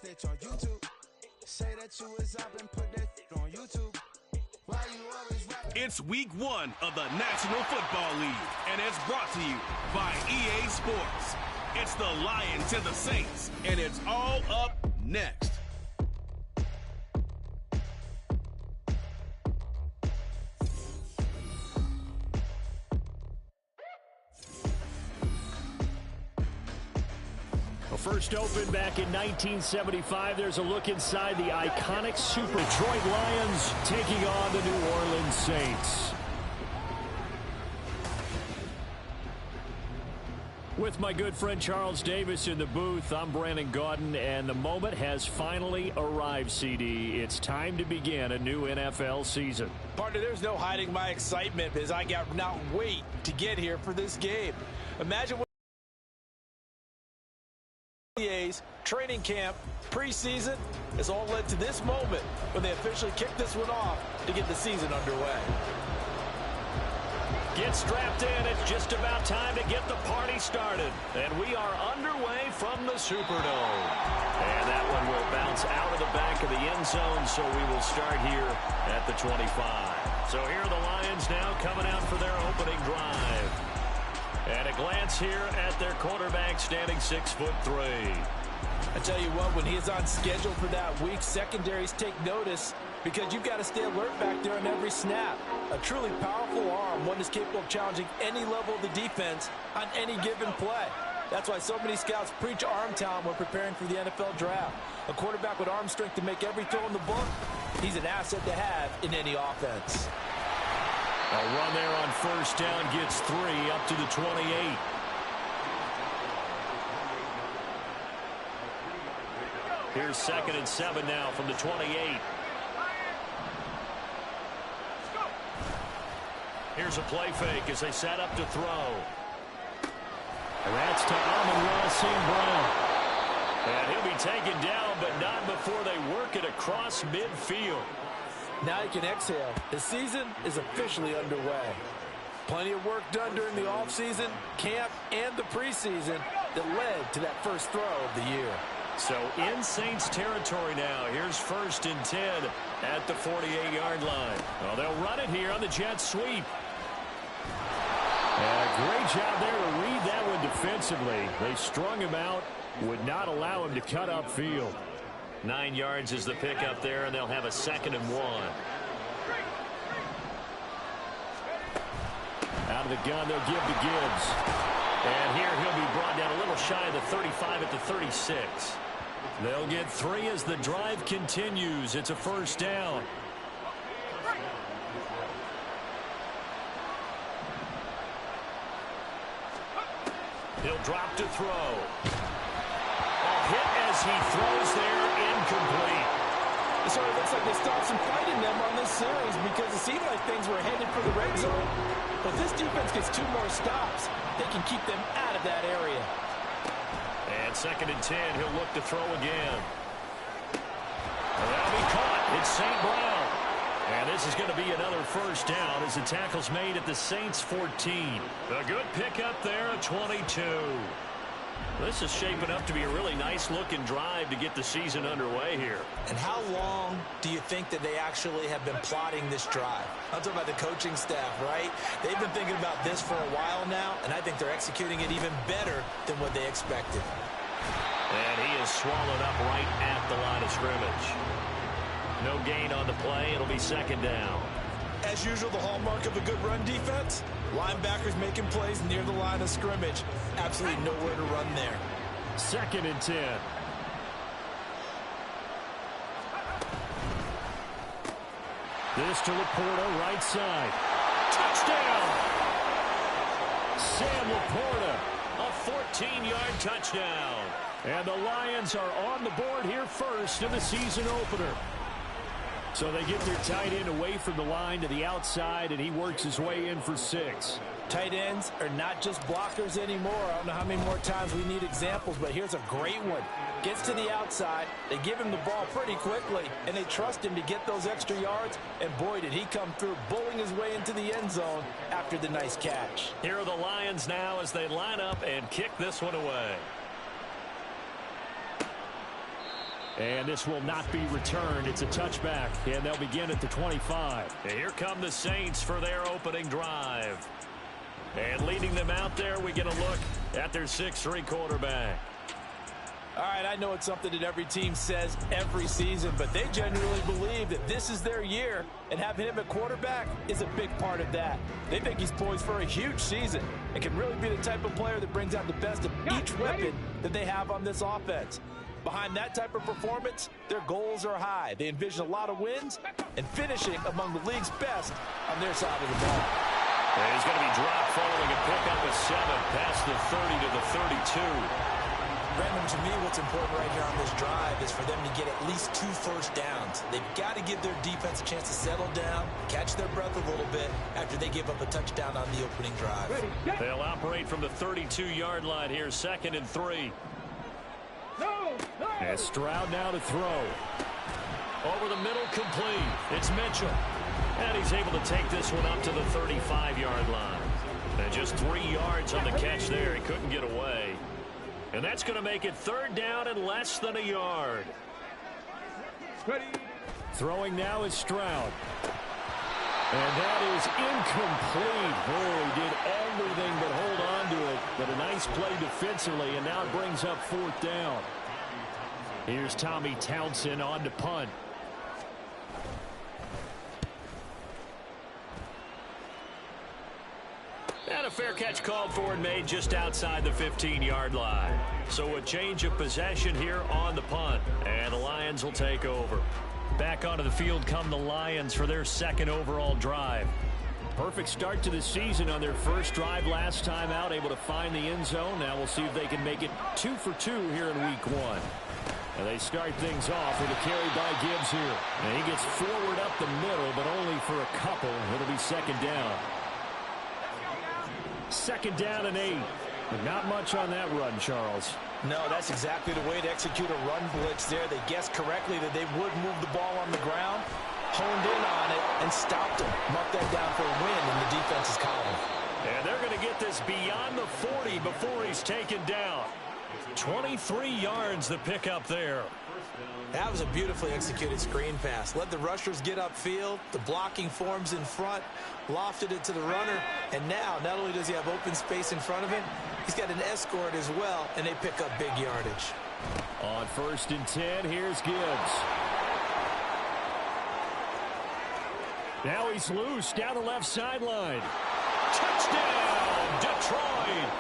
snitch on YouTube. Say that you was up and put that on YouTube. Why you always rapping? It's week 1 of the National Football League, and it's brought to you by EA Sports. It's the Lions and the Saints, and it's all up next. First opened back in 1975. There's a look inside the iconic Super Detroit Lions taking on the New Orleans Saints. With my good friend Charles Davis in the booth, I'm Brandon Gaudin, and the moment has finally arrived, CD. It's time to begin a new NFL season. Partner, there's no hiding my excitement because I cannot wait to get here for this game. Imagine what training camp, preseason, has all led to this moment when they officially kick this one off to get the season underway. Get strapped in. It's just about time to get the party started. And we are underway from the Superdome. And that one will bounce out of the back of the end zone, so we will start here at the 25. So here are the Lions now coming out for their opening drive. And a glance here at their quarterback, standing 6'3". I tell you what, when he is on schedule for that week, secondaries take notice because you've got to stay alert back there on every snap. A truly powerful arm, one that's capable of challenging any level of the defense on any given play. That's why so many scouts preach arm talent when preparing for the NFL draft. A quarterback with arm strength to make every throw in the book, he's an asset to have in any offense. A run there on first down gets 3 up to the 28. Here's 2nd and 7 now from the 28. Here's a play fake as they set up to throw. And that's to Amon-Ra St. Brown. And he'll be taken down, but not before they work it across midfield. Now you can exhale. The season is officially underway. Plenty of work done during the offseason, camp, and the preseason that led to that first throw of the year. So in Saints territory now. Here's 1st and 10 at the 48-yard line. Well, they'll run it here on the jet sweep. And a great job there to read that one defensively. They strung him out, would not allow him to cut upfield. 9 yards is the pickup there, and they'll have a 2nd and 1. Out of the gun, they'll give to Gibbs. And here he'll be brought down a little shy of the 35 at the 36. They'll get 3 as the drive continues. It's a first down. He'll drop to throw. Hit as he throws there, incomplete. It sort of looks like they stopped some fighting them on this series because it seemed like things were headed for the red zone. But this defense gets 2 more stops. They can keep them out of that area. And 2nd and 10, he'll look to throw again. That'll be caught. It's St. Brown. And this is going to be another first down as the tackle's made at the Saints 14. A good pickup there at 22. This is shaping up to be a really nice-looking drive to get the season underway here. And how long do you think that they actually have been plotting this drive? I'm talking about the coaching staff, right? They've been thinking about this for a while now, and I think they're executing it even better than what they expected. And he is swallowed up right at the line of scrimmage. No gain on the play. It'll be 2nd down. As usual, the hallmark of a good run defense, linebackers making plays near the line of scrimmage. Absolutely nowhere to run there. 2nd and 10. This to Laporta, right side. Touchdown! Sam Laporta, a 14-yard touchdown. And the Lions are on the board here first in the season opener. So they get their tight end away from the line to the outside, and he works his way in for 6. Tight ends are not just blockers anymore. I don't know how many more times we need examples, but here's a great one. Gets to the outside, they give him the ball pretty quickly, and they trust him to get those extra yards, and boy, did he come through, bowling his way into the end zone after the nice catch. Here are the Lions now as they line up and kick this one away. And this will not be returned. It's a touchback, and they'll begin at the 25. And here come the Saints for their opening drive. And leading them out there, we get a look at their 6'3" quarterback. All right, I know it's something that every team says every season, but they genuinely believe that this is their year, and having him at quarterback is a big part of that. They think he's poised for a huge season and can really be the type of player that brings out the best of each weapon that they have on this offense. Behind that type of performance, their goals are high. They envision a lot of wins and finishing among the league's best on their side of the ball. And he's going to be dropped following a pickup of 7 past the 30 to the 32. Brandon, to me, what's important right here on this drive is for them to get at least 2 first downs. They've got to give their defense a chance to settle down, catch their breath a little bit after they give up a touchdown on the opening drive. They'll operate from the 32-yard line here, 2nd and 3. And Stroud now to throw. Over the middle, complete. It's Mitchell. And he's able to take this one up to the 35-yard line. And just 3 yards on the catch there. He couldn't get away. And that's going to make it 3rd down and less than a yard. Throwing now is Stroud. And that is incomplete. Oh, he did everything but hold on to it. But a nice play defensively, and now it brings up 4th down. Here's Tommy Townsend on to punt. And a fair catch called for and made just outside the 15-yard line. So a change of possession here on the punt. And the Lions will take over. Back onto the field come the Lions for their 2nd overall drive. Perfect start to the season on their first drive last time out, able to find the end zone. Now we'll see if they can make it 2 for 2 here in week 1. And they start things off with a carry by Gibbs here. And he gets forward up the middle, but only for a couple. It'll be 2nd down. 2nd down and 8. But not much on that run, Charles. No, that's exactly the way to execute a run blitz there. They guessed correctly that they would move the ball on the ground, honed in on it, and stopped him. Marked that down for a win in the defense's column. And they're going to get this beyond the 40 before he's taken down. 23 yards the pickup there. That was a beautifully executed screen pass. Let the rushers get upfield. The blocking forms in front. Lofted it to the runner. And now, not only does he have open space in front of him, he's got an escort as well, and they pick up big yardage. On 1st and 10, here's Gibbs. Now he's loose down the left sideline. Touchdown, Detroit.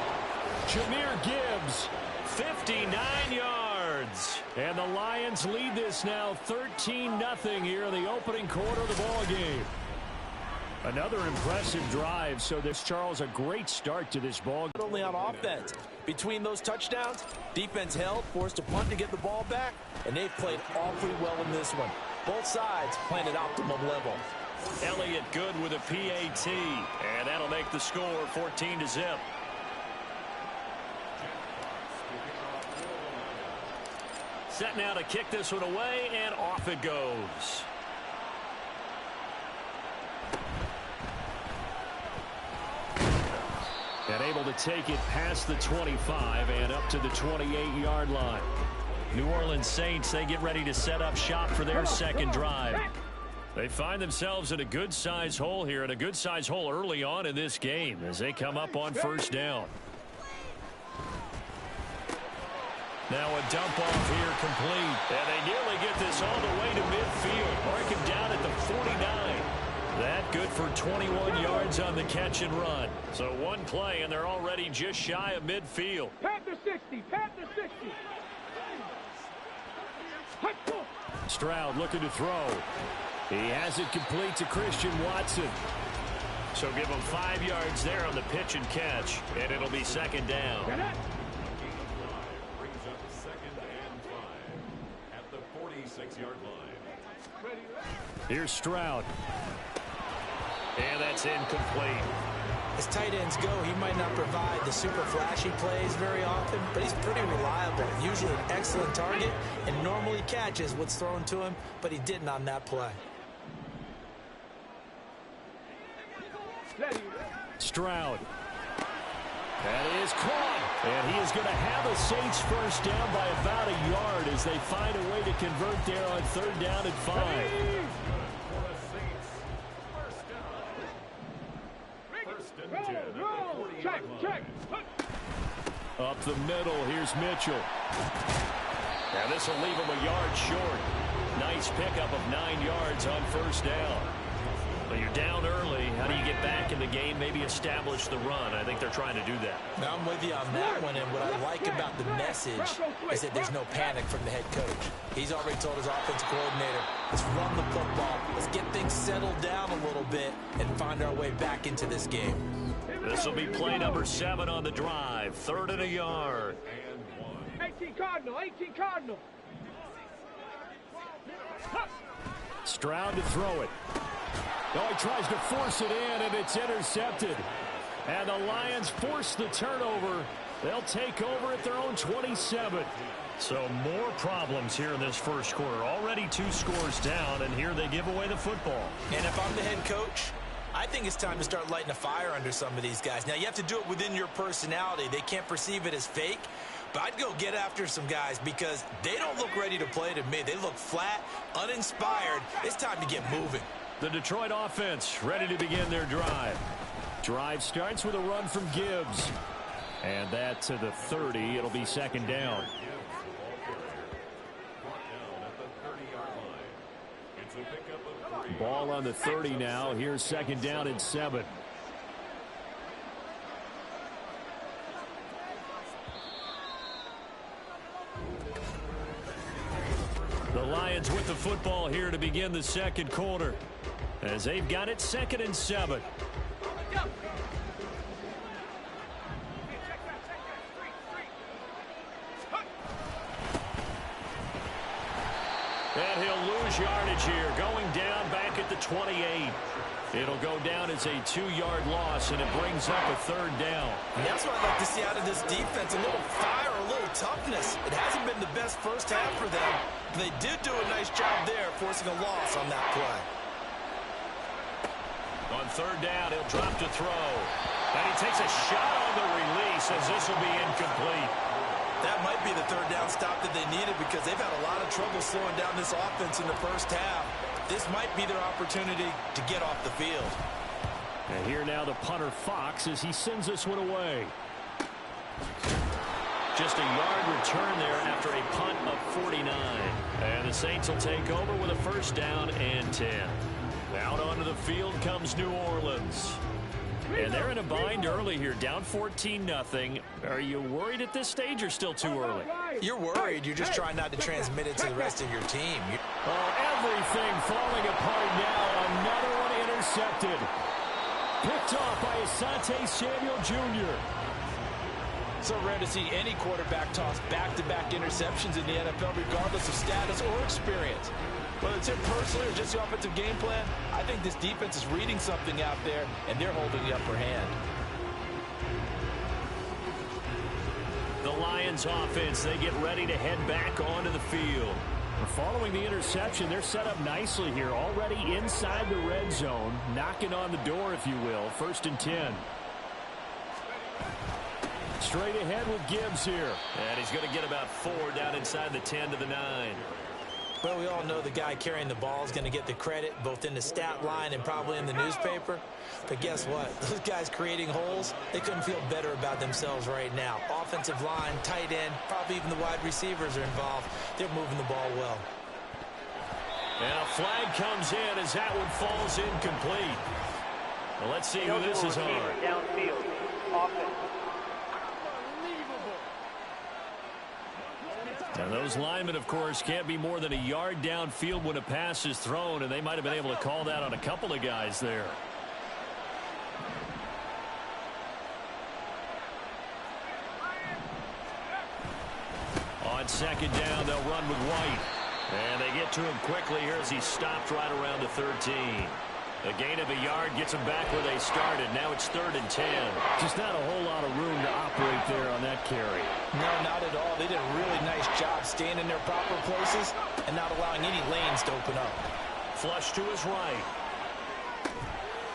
Jahmyr Gibbs, 59 yards. And the Lions lead this now 13-0 here in the opening quarter of the ball game. Another impressive drive, so this, Charles, a great start to this ball. Not only on offense. Between those touchdowns, defense held, forced a punt to get the ball back, and they've played awfully well in this one. Both sides playing at optimum level. Elliott good with a PAT, and that'll make the score 14-0. Set now to kick this one away, and off it goes. And able to take it past the 25 and up to the 28-yard line. New Orleans Saints, they get ready to set up shop for their 2nd drive. They find themselves in a good-size hole here, and a good-size hole early on in this game as they come up on 1st down. Now a dump off here complete. And they nearly get this all the way to midfield. Mark him down at the 49. That good for 21 yards on the catch and run. So one play, and they're already just shy of midfield. Panther 60, Panther 60. Stroud looking to throw. He has it complete to Christian Watson. So give him 5 yards there on the pitch and catch, and it'll be 2nd down. Brings up 2nd and 5 at the 46-yard line. Here's Stroud. And that's incomplete. As tight ends go, he might not provide the super flashy plays very often, but he's pretty reliable. Usually an excellent target, and normally catches what's thrown to him, but he didn't on that play. Stroud. That is caught. And he is going to have a Saints 1st down by about a yard as as they find a way to convert there on 3rd down and 5. Check, check. Up the middle, here's Mitchell. Now this will leave him a yard short. Nice pickup of 9 yards on 1st down. But you're down early. How do you get back in the game? Maybe establish the run. I think they're trying to do that. Now I'm with you on that one, and what I like about the message is that there's no panic from the head coach. He's already told his offensive coordinator, let's run the football. Let's get things settled down a little bit and find our way back into this game. This will be play number 7 on the drive. 3rd and a yard. 18 Cardinal, 18 Cardinal. Stroud to throw it. Oh, he tries to force it in, and it's intercepted. And the Lions force the turnover. They'll take over at their own 27. So more problems here in this first quarter. Already 2 scores down, and here they give away the football. And if I'm the head coach, I think it's time to start lighting a fire under some of these guys. Now, you have to do it within your personality. They can't perceive it as fake. But I'd go get after some guys because they don't look ready to play to me. They look flat, uninspired. It's time to get moving. The Detroit offense ready to begin their drive. Drive starts with a run from Gibbs. And that to the 30. It'll be 2nd down. Ball on the 30 now. Here's 2nd down and 7. The Lions with the football here to begin the second quarter, as they've got it 2nd and 7. And he'll lose yardage here, going down back at the 28. It'll go down as a 2-yard loss, and it brings up a 3rd down. And that's what I'd like to see out of this defense, a little fire, a little toughness. It hasn't been the best first half for them, but they did do a nice job there, forcing a loss on that play. On 3rd down, he'll drop to throw. And he takes a shot on the release, as this will be incomplete. That might be the 3rd down stop that they needed because they've had a lot of trouble slowing down this offense in the first half. This might be their opportunity to get off the field. And here now the punter Fox as he sends this one away. Just a yard return there after a punt of 49. And the Saints will take over with a 1st down and 10. Out onto the field comes New Orleans. And they're in a bind early here, down 14-0. Are you worried at this stage or still too early? You're worried. You're just trying not to transmit it to the rest of your team. Oh, everything falling apart now. Another one intercepted. Picked off by Asante Samuel Jr. So rare to see any quarterback toss back-to-back interceptions in the NFL, regardless of status or experience. Whether it's him personally or just the offensive game plan, I think this defense is reading something out there, and they're holding the upper hand. The Lions offense, they get ready to head back onto the field. Following the interception, they're set up nicely here, already inside the red zone, knocking on the door, if you will. 1st and 10. Straight ahead with Gibbs here. And he's going to get about 4 down inside the 10 to the 9. Well, we all know the guy carrying the ball is going to get the credit both in the stat line and probably in the newspaper. But guess what? Those guys creating holes, they couldn't feel better about themselves right now. Offensive line, tight end, probably even the wide receivers are involved. They're moving the ball well. And a flag comes in as that one falls incomplete. Well, let's see who this is on. Downfield. Offense. And those linemen, of course, can't be more than a yard downfield when a pass is thrown, and they might have been able to call that on a couple of guys there. On 2nd down, they'll run with White. And they get to him quickly here as he stopped right around the 13. A gain of a yard gets them back where they started. Now it's 3rd and 10. Just not a whole lot of room to operate there on that carry. No, not at all. They did a really nice job staying in their proper places and not allowing any lanes to open up. Flush to his right.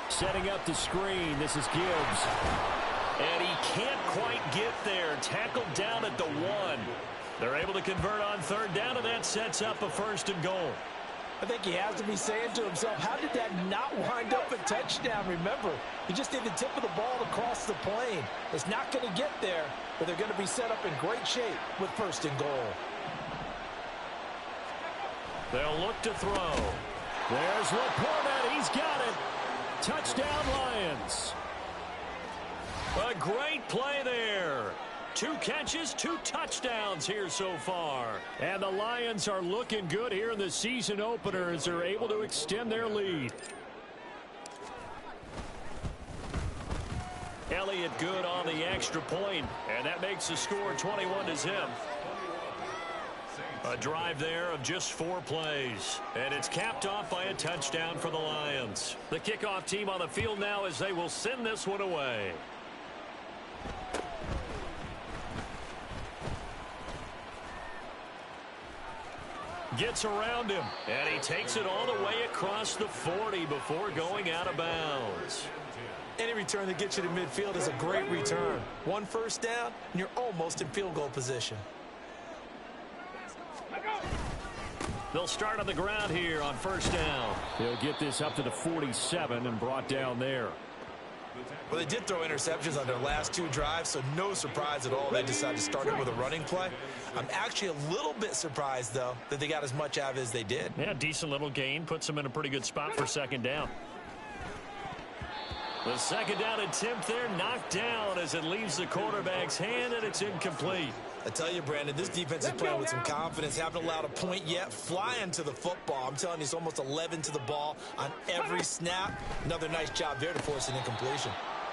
Setting up the screen. This is Gibbs. And he can't quite get there. Tackled down at the 1. They're able to convert on third down, and that sets up a 1st and goal. I think he has to be saying to himself, how did that not wind up a touchdown? Remember, he just did the tip of the ball across the plane. It's not going to get there, but they're going to be set up in great shape with 1st and goal. They'll look to throw. There's Laporta. He's got it. Touchdown, Lions. A great play there. 2 catches, 2 touchdowns here so far. And the Lions are looking good here in the season opener as they're able to extend their lead. Elliott good on the extra point, and that makes the score 21-0. A drive there of just 4 plays, and it's capped off by a touchdown for the Lions. The kickoff team on the field now as they will send this one away. Gets around him, and he takes it all the way across the 40 before going out of bounds. Any return that gets you to midfield is a great return. 1 first down, and you're almost in field goal position. They'll start on the ground here on 1st down. They'll get this up to the 47 and brought down there. Well, they did throw interceptions on their last 2 drives, so no surprise at all they decided to start it with a running play. I'm actually a little bit surprised, though, that they got as much out of it as they did. Yeah, decent little gain. Puts them in a pretty good spot for 2nd down. The 2nd down attempt there knocked down as it leaves the quarterback's hand, and it's incomplete. I tell you, Brandon, this defense is playing with some confidence. Haven't allowed a point yet. Flying to the football. I'm telling you, it's almost 11 to the ball on every snap. Another nice job there to force an incompletion.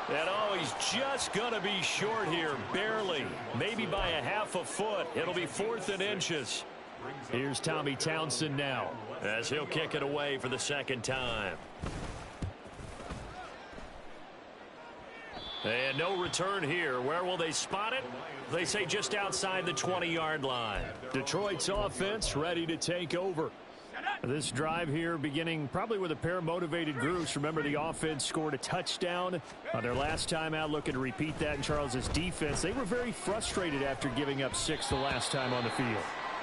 And oh, he's just going to be short here, barely. Maybe by a half a foot. It'll be 4th and inches. Here's Tommy Townsend now as he'll kick it away for the 2nd time. And no return here. Where will they spot it? They say just outside the 20-yard line. Detroit's offense ready to take over. This drive here beginning probably with a pair of motivated groups. Remember, the offense scored a touchdown on their last time out. Looking to repeat that in Charles's defense. They were very frustrated after giving up 6 the last time on the field.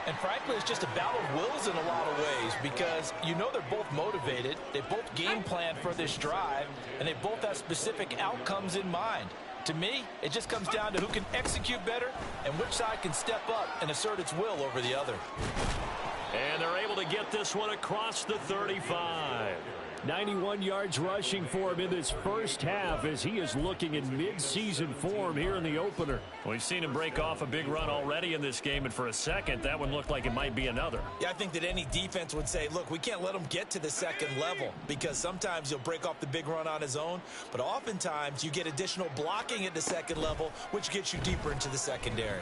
And frankly, it's just a battle of wills in a lot of ways because you know they're both motivated. They both game plan for this drive, and they both have specific outcomes in mind. To me, it just comes down to who can execute better and which side can step up and assert its will over the other. And they're able to get this one across the 35. 91 yards rushing for him in this first half as he is looking in mid-season form here in the opener. We've seen him break off a big run already in this game, and for a second, that one looked like it might be another. Yeah, I think that any defense would say, look, we can't let him get to the 2nd level because sometimes he'll break off the big run on his own, but oftentimes you get additional blocking at the 2nd level, which gets you deeper into the secondary.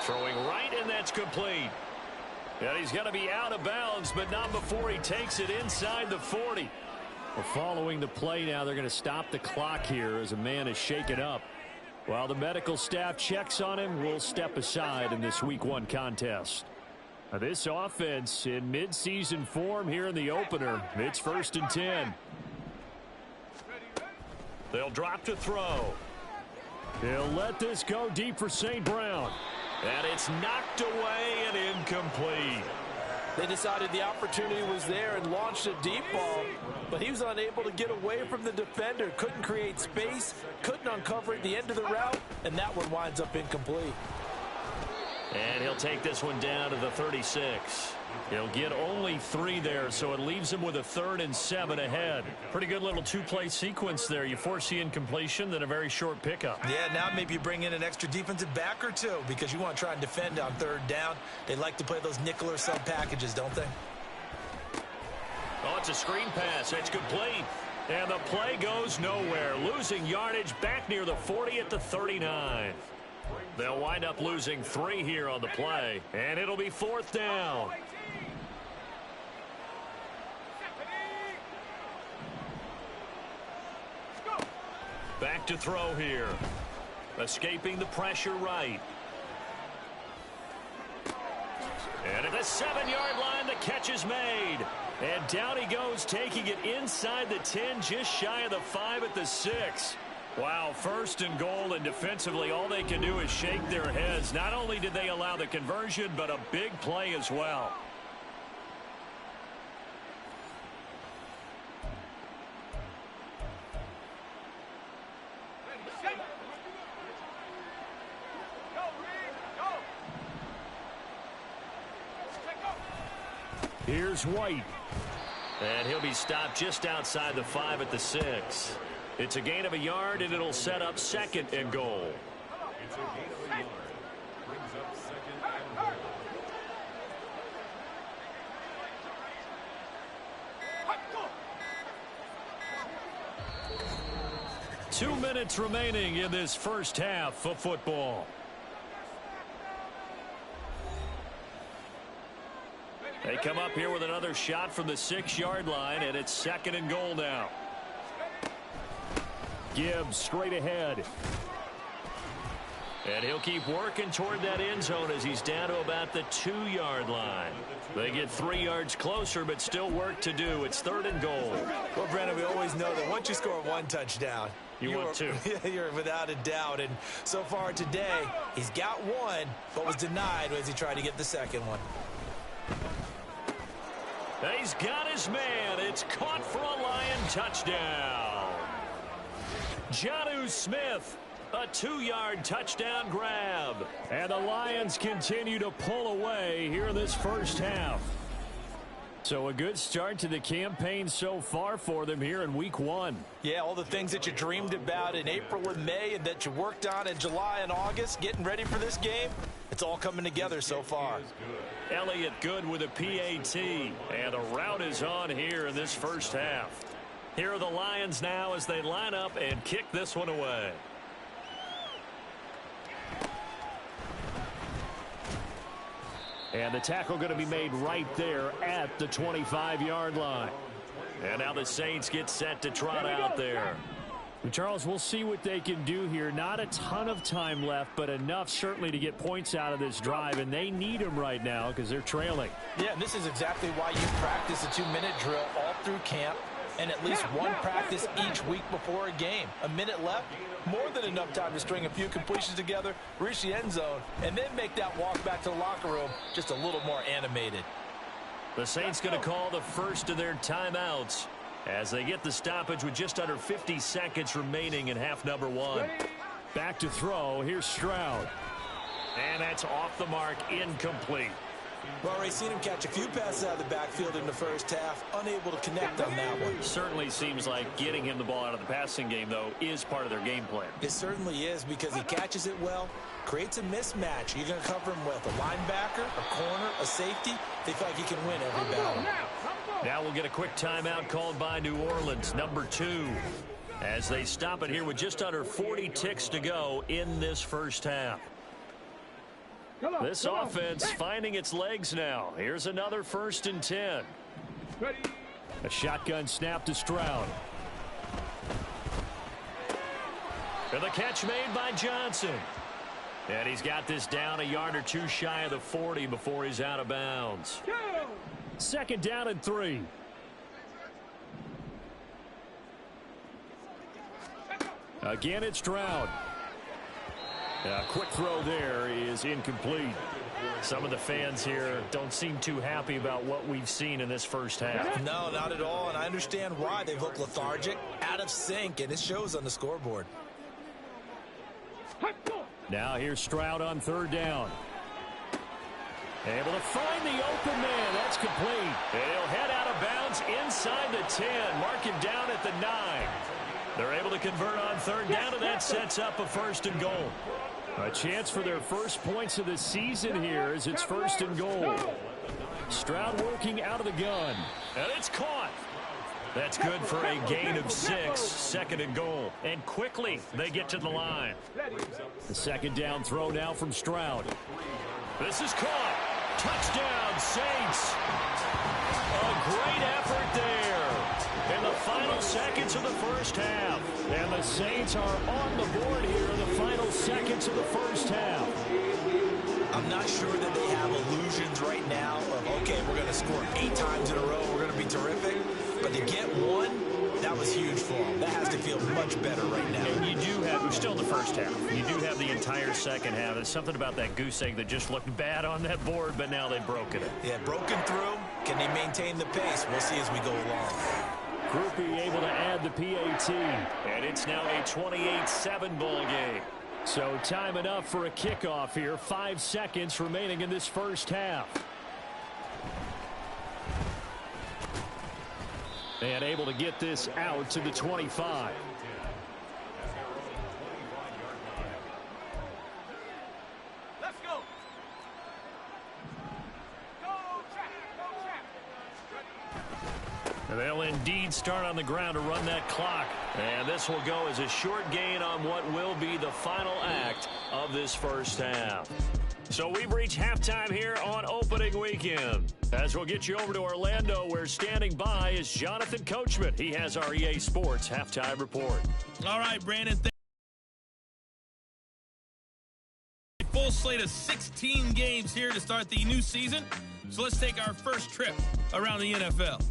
Throwing right, and that's complete. And he's going to be out of bounds, but not before he takes it inside the 40. Well, following the play now, they're going to stop the clock here as a man is shaken up. While the medical staff checks on him, we'll step aside in this Week 1 contest. Now, this offense in mid-season form here in the opener. It's 1st and 10. They'll drop to throw. He'll let this go deep for St. Brown. And it's knocked away and incomplete. They decided the opportunity was there and launched a deep ball, but he was unable to get away from the defender, couldn't create space, couldn't uncover at the end of the route, and that one winds up incomplete. And he'll take this one down to the 36. He'll get only 3 there, so it leaves him with a 3rd and 7 ahead. Pretty good little 2-play sequence there. You force the incompletion, then a very short pickup. Yeah, now maybe you bring in an extra defensive back or 2 because you want to try and defend on 3rd down. They like to play those nickel or sub packages, don't they? Oh, it's a screen pass. It's complete. And the play goes nowhere. Losing yardage back near the 40 at the 39. They'll wind up losing 3 here on the play, and it'll be 4th down. Back to throw here. Escaping the pressure right. And at the 7-yard line, the catch is made. And down he goes, taking it inside the 10, just shy of the 5 at the 6. Wow, first and goal, and defensively all they can do is shake their heads. Not only did they allow the conversion, but a big play as well. Here's White. And he'll be stopped just outside the 5 at the 6. It's a gain of a yard, and it'll set up second and goal. It's a gain of a yard. Brings up second and goal. 2 minutes remaining in this first half of football. They come up here with another shot from the 6-yard line, and it's second and goal now. Gibbs straight ahead. And he'll keep working toward that end zone as he's down to about the 2-yard line. They get 3 yards closer, but still work to do. It's third and goal. Well, Brandon, we always know that once you score 1 touchdown, You want 2. You're without a doubt. And so far today, he's got 1, but was denied as he tried to get the second one. He's got his man. It's caught for a Lion touchdown. Jonnu Smith, a 2-yard touchdown grab. And the Lions continue to pull away here in this first half. So a good start to the campaign so far for them here in week 1. Yeah, all the things that you dreamed about in April and May and that you worked on in July and August, getting ready for this game, it's all coming together so far. Elliott good with a PAT, and the route is on here in this first half. Here are the Lions now as they line up and kick this one away. And the tackle going to be made right there at the 25-yard line. And now the Saints get set to trot out there. Charles, we'll see what they can do here. Not a ton of time left, but enough certainly to get points out of this drive, and they need them right now because they're trailing. Yeah, and this is exactly why you practice a 2-minute drill all through camp and at least one practice each week before a game. A minute left, more than enough time to string a few completions together, reach the end zone, and then make that walk back to the locker room just a little more animated. The Saints going to call the first of their timeouts as they get the stoppage with just under 50 seconds remaining in half number 1. Back to throw. Here's Stroud. And that's off the mark, incomplete. Well, already seen him catch a few passes out of the backfield in the first half, unable to connect on that one. Certainly seems like getting him the ball out of the passing game, though, is part of their game plan. It certainly is because he catches it well, creates a mismatch. You're going to cover him with a linebacker, a corner, a safety. They feel like he can win every battle. Now we'll get a quick timeout called by New Orleans, number 2, as they stop it here with just under 40 ticks to go in this first half. This offense finding its legs now. Here's another 1st and 10. A shotgun snap to Stroud. And the catch made by Johnson. And he's got this down a yard or 2 shy of the 40 before he's out of bounds. 2nd down and 3. Again, it's Stroud. A quick throw there is incomplete. Some of the fans here don't seem too happy about what we've seen in this first half. No, not at all, and I understand why. They've looked lethargic, out of sync, and it shows on the scoreboard. Now here's Stroud on 3rd down. Able to find the open man. That's complete. And he'll head out of bounds inside the 10. Mark him down at the 9. They're able to convert on 3rd down, and that sets up a 1st and goal. A chance for their first points of the season here as it's 1st and goal. Stroud working out of the gun. And it's caught. That's good for a gain of 6. 2nd and goal. And quickly they get to the line. The 2nd down throw now from Stroud. This is caught. Touchdown, Saints. A great effort there in the final seconds of the first half. And the Saints are on the board here in the final seconds of the first half. I'm not sure that they have illusions right now of, okay, we're going to score 8 times in a row, we're going to be terrific. But to get 1 That was huge for him. That has to feel much better right now. And you do have, we're still in the first half. You do have the entire second half. There's something about that goose egg that just looked bad on that board, but now they've broken it. Yeah, broken through. Can they maintain the pace? We'll see as we go along. Groupie able to add the PAT. And it's now a 28-7 ball game. So time enough for a kickoff here. 5 seconds remaining in this first half. And able to get this out to the 25. Let's go. Go, check. And they'll indeed start on the ground to run that clock. And this will go as a short gain on what will be the final act of this first half. So we've reached halftime here on opening weekend. As we'll get you over to Orlando, where standing by is Jonathan Coachman. He has our EA Sports halftime report. All right, Brandon. Full slate of 16 games here to start the new season. So let's take our first trip around the NFL.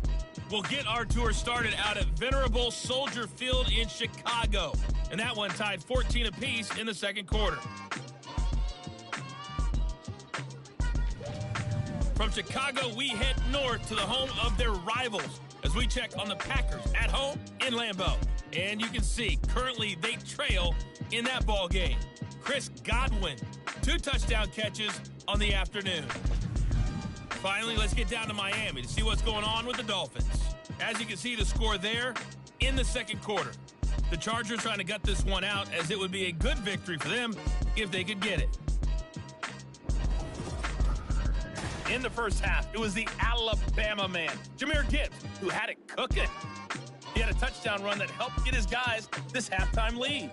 We'll get our tour started out at Venerable Soldier Field in Chicago. And that one tied 14 apiece in the second quarter. From Chicago, we head north to the home of their rivals as we check on the Packers at home in Lambeau. And you can see, currently they trail in that ball game. Chris Godwin, 2 touchdown catches on the afternoon. Finally, let's get down to Miami to see what's going on with the Dolphins. As you can see, the score there in the second quarter. The Chargers trying to gut this one out, as it would be a good victory for them if they could get it. In the first half, it was the Alabama man, Jahmyr Gibbs, who had it cooking. He had a touchdown run that helped get his guys this halftime lead.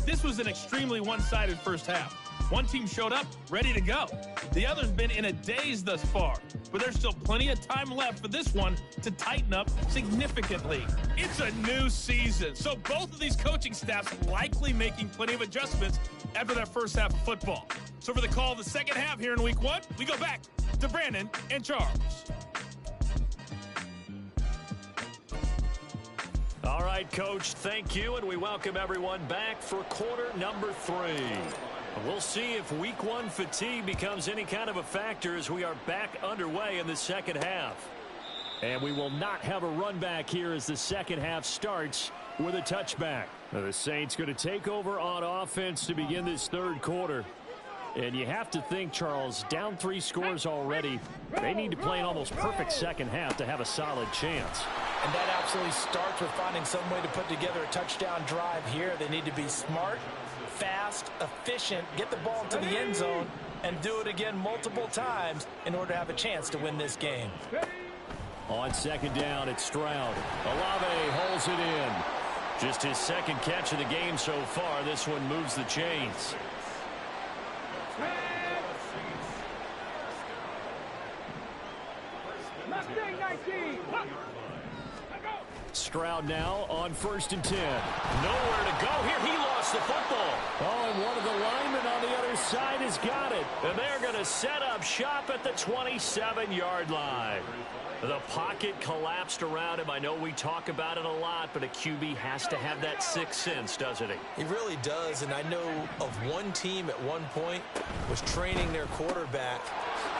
This was an extremely one-sided first half. One team showed up ready to go. The other's been in a daze thus far, but there's still plenty of time left for this one to tighten up significantly. It's a new season, so both of these coaching staffs likely making plenty of adjustments after that first half of football. So for the call of the second half here in week 1, we go back to Brandon and Charles. All right, Coach, thank you, and we welcome everyone back for quarter number 3. We'll see if week 1 fatigue becomes any kind of a factor as we are back underway in the second half. And we will not have a run back here as the second half starts with a touchback. Now, the Saints going to take over on offense to begin this third quarter. And you have to think, Charles, down 3 scores already. They need to play an almost perfect second half to have a solid chance. And that absolutely starts with finding some way to put together a touchdown drive here. They need to be smart, fast, efficient, get the ball to the end zone, and do it again multiple times in order to have a chance to win this game. On second down, it's Stroud. Olave holds it in. Just his second catch of the game so far. This one moves the chains. Stroud now on 1st and 10. Nowhere to go here. He lost the football. Oh, and one of the linemen on the other side has got it. And they're going to set up shop at the 27-yard line. The pocket collapsed around him. I know we talk about it a lot, but a QB has to have that sixth sense, doesn't he? He really does, and I know of one team at one point was training their quarterback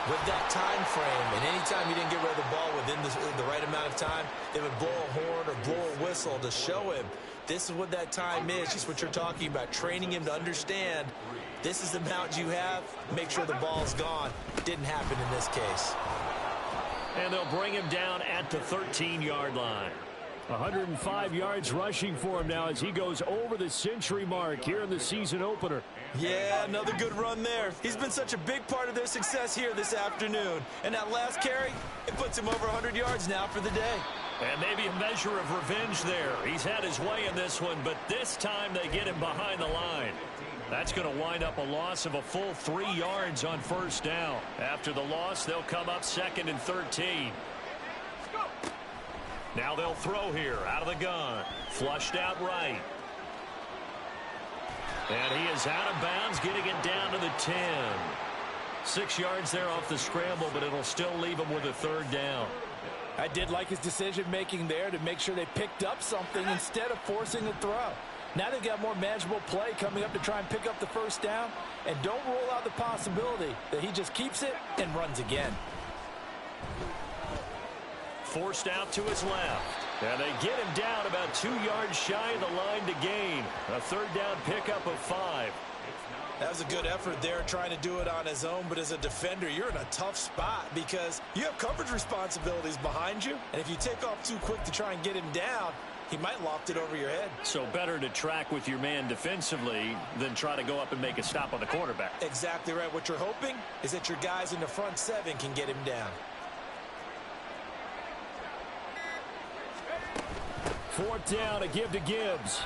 with that time frame, and anytime he didn't get rid of the ball within the right amount of time, they would blow a horn or blow a whistle to show him this is what that time is, just what you're talking about, training him to understand this is the amount you have, make sure the ball's gone. Didn't happen in this case. And they'll bring him down at the 13-yard line. 105 yards rushing for him now as he goes over the century mark here in the season opener. Yeah, another good run there. He's been such a big part of their success here this afternoon. And that last carry, it puts him over 100 yards now for the day. And maybe a measure of revenge there. He's had his way in this one, but this time they get him behind the line. That's going to wind up a loss of a full 3 yards on first down. After the loss, they'll come up 2nd and 13. Now they'll throw here out of the gun. Flushed out right. And he is out of bounds, getting it down to the 10. 6 yards there off the scramble, but it'll still leave him with a 3rd down. I did like his decision-making there to make sure they picked up something instead of forcing a throw. Now they've got more manageable play coming up to try and pick up the first down, and don't rule out the possibility that he just keeps it and runs again. Forced out to his left. And they get him down about 2 yards shy of the line to gain. A third down pickup of 5. That was a good effort there trying to do it on his own, but as a defender, you're in a tough spot because you have coverage responsibilities behind you, and if you take off too quick to try and get him down, he might loft it over your head. So better to track with your man defensively than try to go up and make a stop on the quarterback. Exactly right. What you're hoping is that your guys in the front 7 can get him down. Fourth down, a give to Gibbs.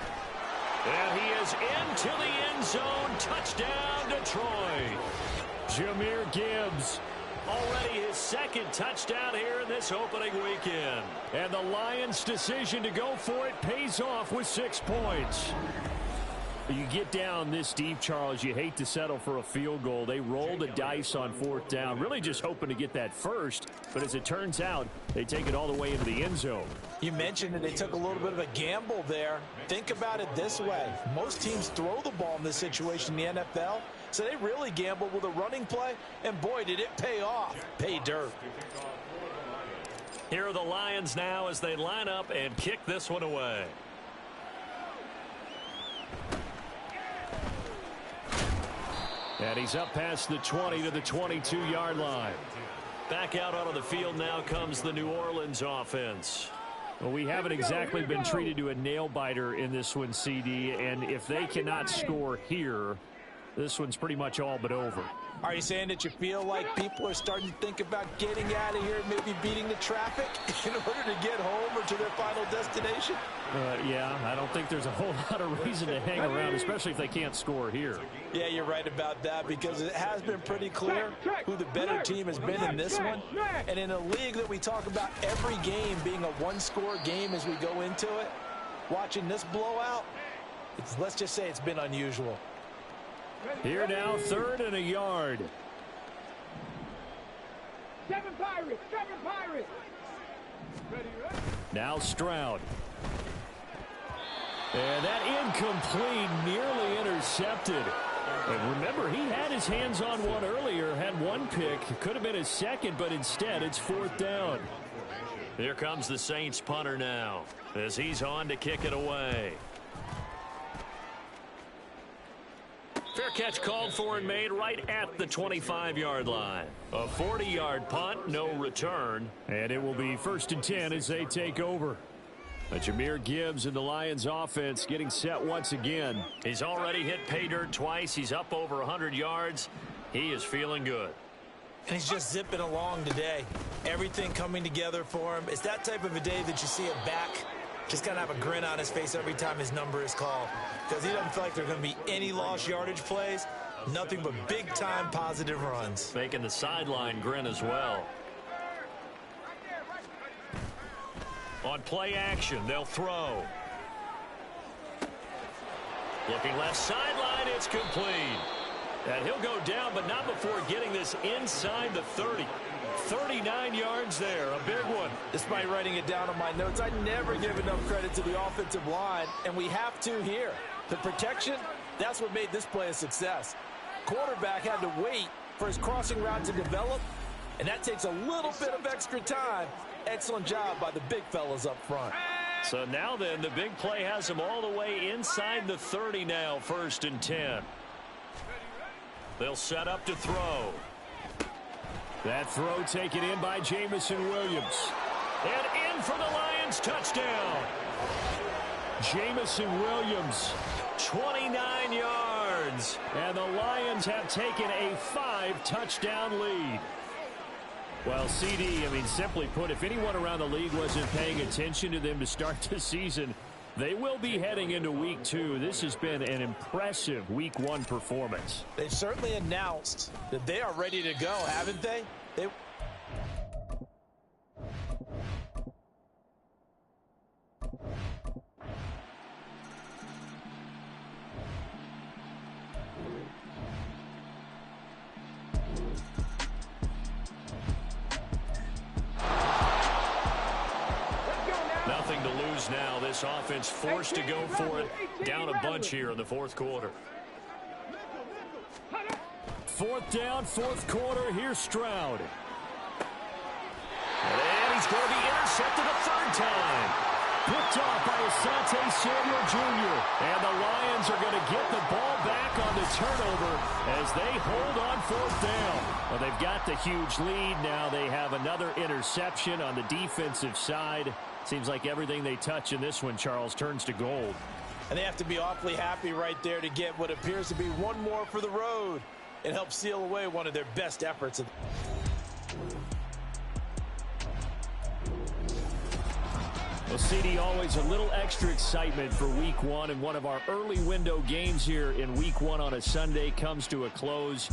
And he is into the end zone. Touchdown, Detroit. Jahmyr Gibbs. Already his second touchdown here in this opening weekend. And the Lions' decision to go for it pays off with 6 points. You get down this deep, Charles, you hate to settle for a field goal. They roll the dice on fourth down, really just hoping to get that first. But as it turns out, they take it all the way into the end zone. You mentioned that they took a little bit of a gamble there. Think about it this way. Most teams throw the ball in this situation in the NFL, so they really gambled with a running play, and boy, did it pay off. Pay dirt. Here are the Lions now as they line up and kick this one away. And he's up past the 20 to the 22-yard line. Back out onto the field now comes the New Orleans offense. Well, we haven't exactly been treated to a nail-biter in this one, CD, and if they cannot score here, this one's pretty much all but over. Are you saying that you feel like people are starting to think about getting out of here and maybe beating the traffic in order to get home or to their final destination? Yeah, I don't think there's a whole lot of reason to hang around, especially if they can't score here. Yeah, you're right about that because it has been pretty clear who the better team has been in this one. And in a league that we talk about every game being a one-score game as we go into it, watching this blowout, let's just say it's been unusual. Here now, 3rd and a yard. Seven Pirates! Now Stroud. And that incomplete, nearly intercepted. And remember, he had his hands on one earlier, had one pick. Could have been his second, but instead it's 4th down. Here comes the Saints punter now as he's on to kick it away. Fair catch called for and made right at the 25-yard line. A 40-yard punt, no return. And it will be 1st and 10 as they take over. Jahmyr Gibbs and the Lions offense getting set once again. He's already hit pay dirt twice. He's up over 100 yards. He is feeling good. And he's just zipping along today. Everything coming together for him. It's that type of a day that you see a back just kind of have a grin on his face every time his number is called. Because he doesn't feel like there are going to be any lost yardage plays. Nothing but big-time positive runs. Making the sideline grin as well. On play action, they'll throw. Looking left sideline, it's complete. And he'll go down, but not before getting this inside the 30. 39 yards there, a big one. Despite writing it down on my notes, I never give enough credit to the offensive line, and we have to here. The protection, that's what made this play a success. Quarterback had to wait for his crossing route to develop, and that takes a little bit of extra time. Excellent job by the big fellas up front. So now then, the big play has him all the way inside the 30 now, 1st and 10. They'll set up to throw. That throw taken in by Jamison Williams. And in for the Lions, touchdown. Jamison Williams. 29 yards. And the Lions have taken a 5-touchdown lead. Well, CD, I mean, simply put, if anyone around the league wasn't paying attention to them to start the season, they will be heading into week 2. This has been an impressive week 1 performance. They've certainly announced that they are ready to go, haven't they? this offense forced to go for it. Down a bunch here in the fourth quarter. Fourth down, fourth quarter. Here's Stroud. And he's going to be intercepted a third time. Picked off by Asante Samuel Jr. And the Lions are going to get the ball back on the turnover as they hold on fourth down. Well, they've got the huge lead. Now they have another interception on the defensive side. Seems like everything they touch in this one, Charles, turns to gold. And they have to be awfully happy right there to get what appears to be one more for the road. It helps seal away one of their best efforts. Well, CD, always a little extra excitement for Week 1, and one of our early window games here in Week 1 on a Sunday comes to a close.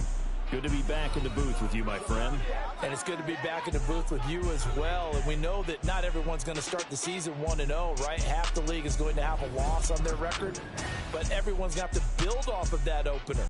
Good to be back in the booth with you, my friend. And it's good to be back in the booth with you as well. And we know that not everyone's going to start the season 1-0, right? Half the league is going to have a loss on their record, but everyone's going to have to build off of that opener.